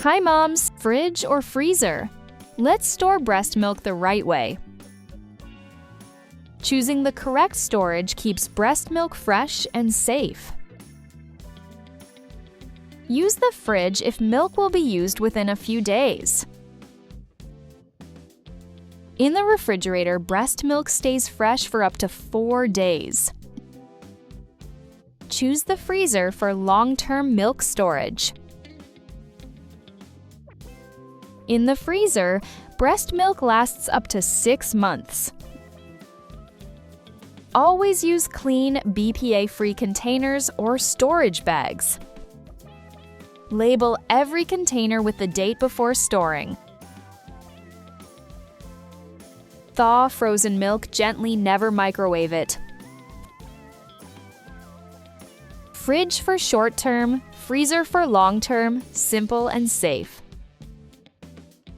Hi moms! Fridge or freezer? Let's store breast milk the right way. Choosing the correct storage keeps breast milk fresh and safe. Use the fridge if milk will be used within a few days. In the refrigerator, breast milk stays fresh for up to 4 days. Choose the freezer for long-term milk storage. In the freezer, breast milk lasts up to 6 months. Always use clean, BPA-free containers or storage bags. Label every container with the date before storing. Thaw frozen milk gently, never microwave it. Fridge for short-term, freezer for long-term, simple and safe.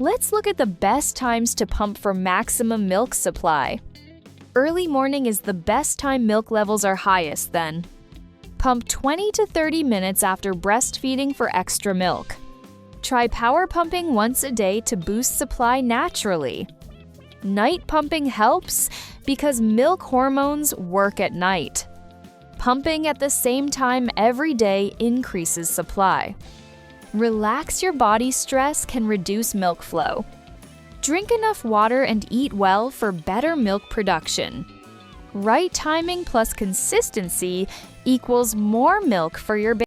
Let's look at the best times to pump for maximum milk supply. Early morning is the best time milk levels are highest then. Pump 20 to 30 minutes after breastfeeding for extra milk. Try power pumping once a day to boost supply naturally. Night pumping helps because milk hormones work at night. Pumping at the same time every day increases supply. Relax your body stress can reduce milk flow. Drink enough water and eat well for better milk production. Right timing plus consistency equals more milk for your baby.